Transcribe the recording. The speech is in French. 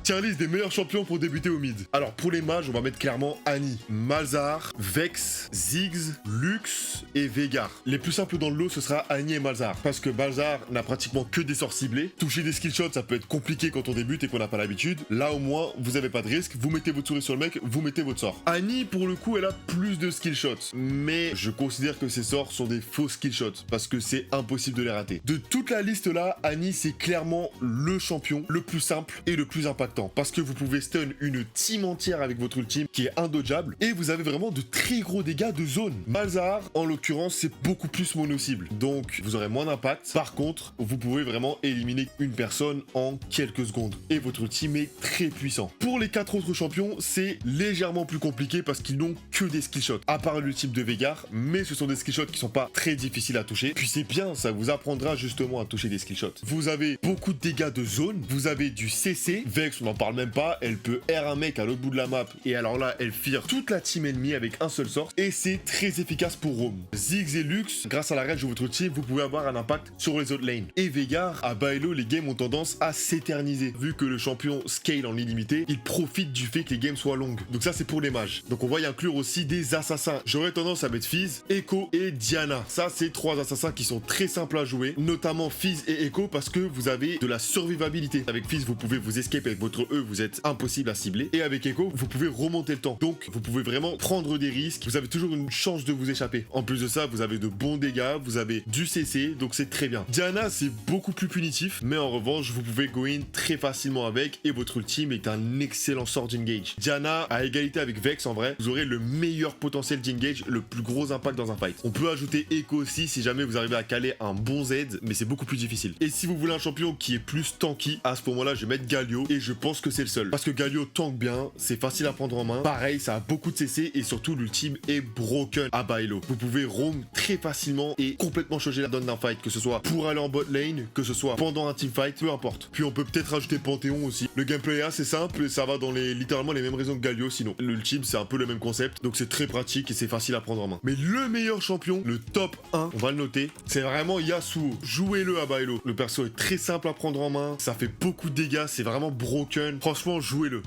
Tier list des meilleurs champions pour débuter au mid. Alors pour les mages, on va mettre clairement Annie, Malzahar, Vex, Ziggs, Lux et Veigar. Les plus simples dans le lot, ce sera Annie et Malzahar. Parce que Malzahar n'a pratiquement que des sorts ciblés. Toucher des skill shots, ça peut être compliqué quand on débute et qu'on n'a pas l'habitude. Là au moins, vous n'avez pas de risque. Vous mettez votre souris sur le mec, vous mettez votre sort. Annie, pour le coup, elle a plus de skill shots. Mais je considère que ces sorts sont des faux skill shots. Parce que c'est impossible de les rater. De toute la liste là, Annie, c'est clairement le champion le plus simple et le plus impactant. Parce que vous pouvez stun une team entière avec votre ultime qui est indodgeable. Et vous avez vraiment de très gros dégâts de zone. Malzahar, en l'occurrence, c'est beaucoup plus mono-cible. Donc, vous aurez moins d'impact. Par contre, vous pouvez vraiment éliminer une personne en quelques secondes. Et votre ultime est très puissant. Pour les 4 autres champions, c'est légèrement plus compliqué parce qu'ils n'ont que des skill shots. À part l'ultime de Veigar, mais ce sont des skill shots qui sont pas très difficiles à toucher. Puis c'est bien, ça vous apprendra justement à toucher des skill shots. Vous avez beaucoup de dégâts de zone. Vous avez du CC. Vex, on n'en parle même pas. Elle peut air un mec à l'autre bout de la map. Et alors là, elle fire toute la team ennemie avec un seul sort. Et c'est très efficace pour roam. Ziggs et Lux, grâce à la range de votre team, vous pouvez avoir un impact sur les autres lanes. Et Veigar, à Baello, les games ont tendance à s'éterniser. Vu que le champion scale en illimité, il profite du fait que les games soient longues. Donc ça, c'est pour les mages. Donc on va y inclure aussi des assassins. J'aurais tendance à mettre Fizz, Echo et Diana. Ça, c'est 3 assassins qui sont très simples à jouer. Notamment Fizz et Echo parce que vous avez de la survivabilité. Avec Fizz, vous pouvez vous escape avec votre E, vous êtes impossible à cibler. Et avec Echo, vous pouvez remonter le temps. Donc, vous pouvez vraiment prendre des risques. Vous avez toujours une chance de vous échapper. En plus de ça, vous avez de bons dégâts, vous avez du CC, donc c'est très bien. Diana, c'est beaucoup plus punitif, mais en revanche, vous pouvez go in très facilement avec et votre ultime est un excellent sort d'engage. Diana, à égalité avec Vex, en vrai, vous aurez le meilleur potentiel d'engage, le plus gros impact dans un fight. On peut ajouter Echo aussi si jamais vous arrivez à caler un bon Z, mais c'est beaucoup plus difficile. Et si vous voulez un champion qui est plus tanky, à ce moment-là, je vais mettre Galio et je pense que c'est le seul. Parce que Galio tank bien, c'est facile à prendre en main. Pareil, ça a beaucoup de CC et surtout l'ultime est broken à Baello. Vous pouvez roam très facilement et complètement changer la donne d'un fight, que ce soit pour aller en bot lane, que ce soit pendant un team fight, peu importe. Puis on peut peut-être rajouter Panthéon aussi. Le gameplay est assez simple et ça va dans littéralement les mêmes raisons que Galio sinon. L'ultime c'est un peu le même concept, donc c'est très pratique et c'est facile à prendre en main. Mais le meilleur champion, le top 1, on va le noter, c'est vraiment Yasuo. Jouez-le à Baello. Le perso est très simple à prendre en main, ça fait beaucoup de dégâts, c'est vraiment broken. Franchement, jouez-le.